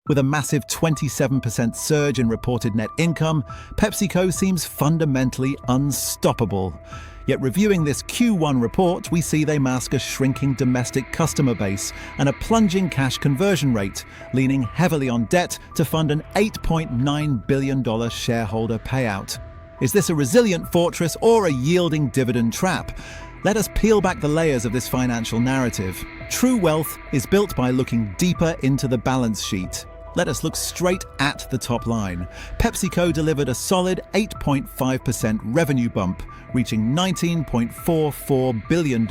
With a massive 27% surge in reported net income, PepsiCo seems fundamentally unstoppable. Yet reviewing this Q1 report, we see they mask a shrinking domestic customer base and a plunging cash conversion rate, leaning heavily on debt to fund an $8.9 billion shareholder payout. Is this a resilient fortress or a yielding dividend trap? Let us peel back the layers of this financial narrative. True wealth is built by looking deeper into the balance sheet. Let us look straight at the top line. PepsiCo delivered a solid 8.5% revenue bump, reaching $19.44 billion,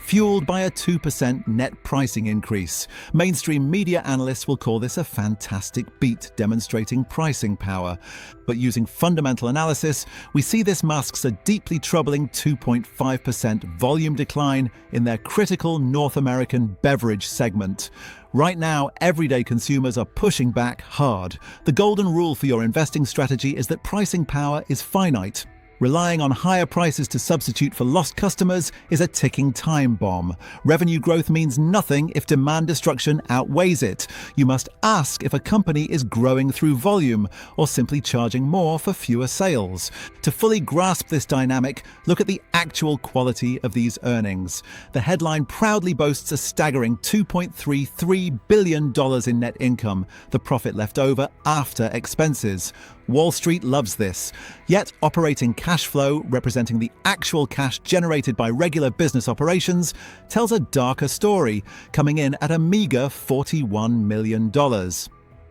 fueled by a 2% net pricing increase. Mainstream media analysts will call this a fantastic beat, demonstrating pricing power. But using fundamental analysis, we see this masks a deeply troubling 2.5% volume decline in their critical North American beverage segment. Right now, everyday consumers are pushing back hard. The golden rule for your investing strategy is that pricing power is finite. Relying on higher prices to substitute for lost customers is a ticking time bomb. Revenue growth means nothing if demand destruction outweighs it. You must ask if a company is growing through volume or simply charging more for fewer sales. To fully grasp this dynamic, look at the actual quality of these earnings. The headline proudly boasts a staggering $2.33 billion in net income, the profit left over after expenses. Wall Street loves this. Yet operating cash flow, representing the actual cash generated by regular business operations, tells a darker story, coming in at a meager $41 million.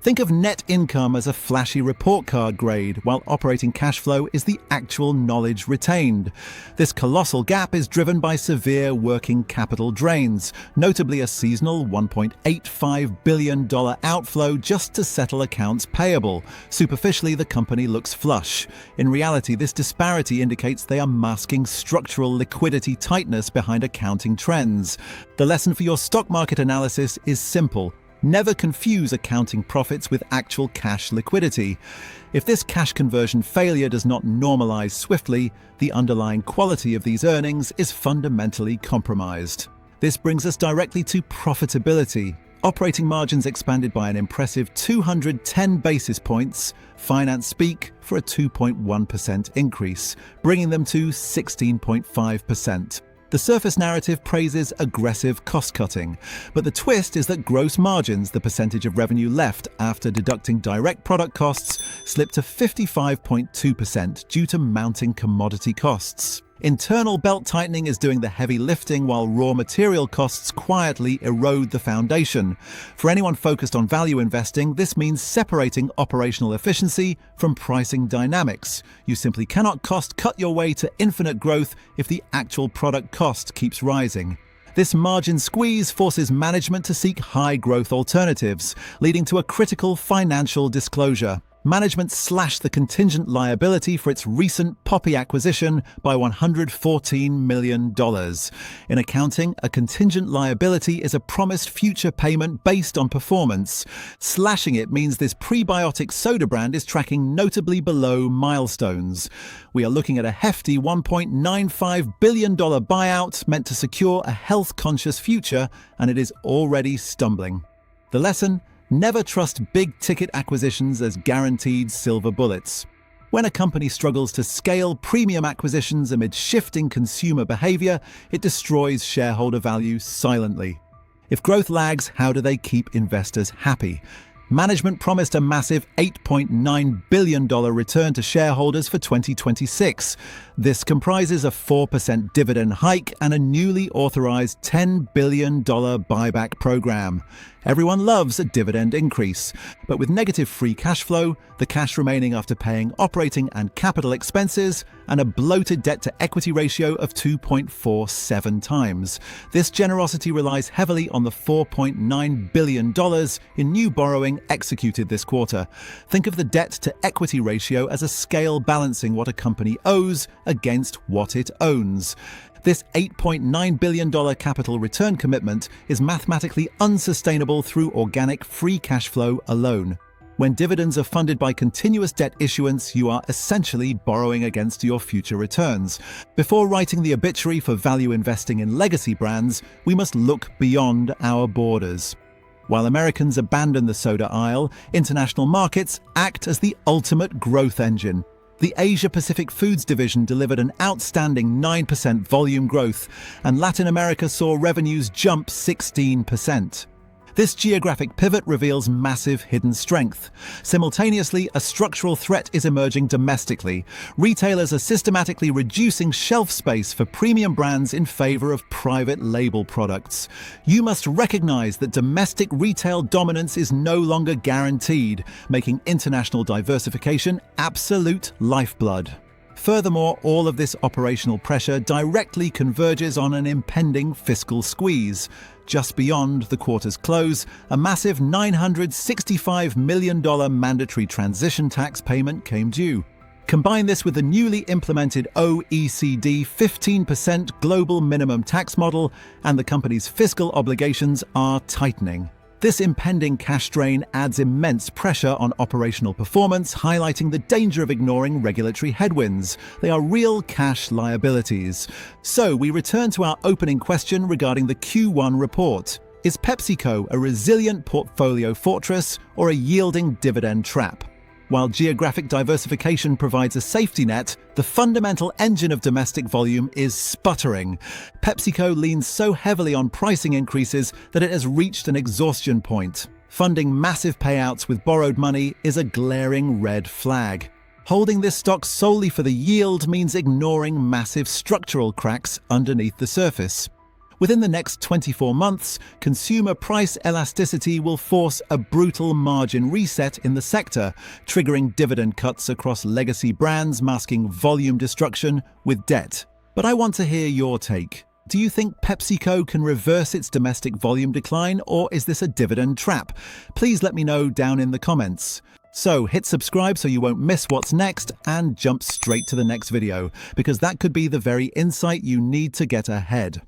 Think of net income as a flashy report card grade, while operating cash flow is the actual knowledge retained. This colossal gap is driven by severe working capital drains, notably a seasonal $1.85 billion outflow just to settle accounts payable. Superficially, the company looks flush. In reality, this disparity indicates they are masking structural liquidity tightness behind accounting trends. The lesson for your stock market analysis is simple. Never confuse accounting profits with actual cash liquidity. If this cash conversion failure does not normalize swiftly, the underlying quality of these earnings is fundamentally compromised. This brings us directly to profitability. Operating margins expanded by an impressive 210 basis points, finance speak for a 2.1% increase, bringing them to 16.5%. The surface narrative praises aggressive cost-cutting, but the twist is that gross margins, the percentage of revenue left after deducting direct product costs, slipped to 55.2% due to mounting commodity costs. Internal belt tightening is doing the heavy lifting while raw material costs quietly erode the foundation. For anyone focused on value investing, this means separating operational efficiency from pricing dynamics. You simply cannot cost-cut your way to infinite growth if the actual product cost keeps rising. This margin squeeze forces management to seek high-growth alternatives, leading to a critical financial disclosure. Management slashed the contingent liability for its recent PEP acquisition by $114 million. In accounting, a contingent liability is a promised future payment based on performance. Slashing it means this prebiotic soda brand is tracking notably below milestones. We are looking at a hefty $1.95 billion buyout meant to secure a health-conscious future, and it is already stumbling. The lesson? Never trust big-ticket acquisitions as guaranteed silver bullets. When a company struggles to scale premium acquisitions amid shifting consumer behavior, it destroys shareholder value silently. If growth lags, how do they keep investors happy? Management promised a massive $8.9 billion return to shareholders for 2026. This comprises a 4% dividend hike and a newly authorized $10 billion buyback program. Everyone loves a dividend increase, but with negative free cash flow, the cash remaining after paying operating and capital expenses, and a bloated debt-to-equity ratio of 2.47 times. This generosity relies heavily on the $4.9 billion in new borrowing executed this quarter. Think of the debt-to-equity ratio as a scale balancing what a company owes against what it owns. This $8.9 billion capital return commitment is mathematically unsustainable through organic free cash flow alone. When dividends are funded by continuous debt issuance, you are essentially borrowing against your future returns. Before writing the obituary for value investing in legacy brands, we must look beyond our borders. While Americans abandon the soda aisle, international markets act as the ultimate growth engine. The Asia-Pacific Foods division delivered an outstanding 9% volume growth, and Latin America saw revenues jump 16%. This geographic pivot reveals massive hidden strength. Simultaneously, a structural threat is emerging domestically. Retailers are systematically reducing shelf space for premium brands in favor of private label products. You must recognize that domestic retail dominance is no longer guaranteed, making international diversification absolute lifeblood. Furthermore, all of this operational pressure directly converges on an impending fiscal squeeze. Just beyond the quarter's close, a massive $965 million mandatory transition tax payment came due. Combine this with the newly implemented OECD 15% global minimum tax model, and the company's fiscal obligations are tightening. This impending cash drain adds immense pressure on operational performance, highlighting the danger of ignoring regulatory headwinds. They are real cash liabilities. So we return to our opening question regarding the Q1 report. Is PepsiCo a resilient portfolio fortress or a yielding dividend trap? While geographic diversification provides a safety net, the fundamental engine of domestic volume is sputtering. PepsiCo leans so heavily on pricing increases that it has reached an exhaustion point. Funding massive payouts with borrowed money is a glaring red flag. Holding this stock solely for the yield means ignoring massive structural cracks underneath the surface. Within the next 24 months, consumer price elasticity will force a brutal margin reset in the sector, triggering dividend cuts across legacy brands, masking volume destruction with debt. But I want to hear your take. Do you think PepsiCo can reverse its domestic volume decline, or is this a dividend trap? Please let me know down in the comments. So hit subscribe so you won't miss what's next, and jump straight to the next video, because that could be the very insight you need to get ahead.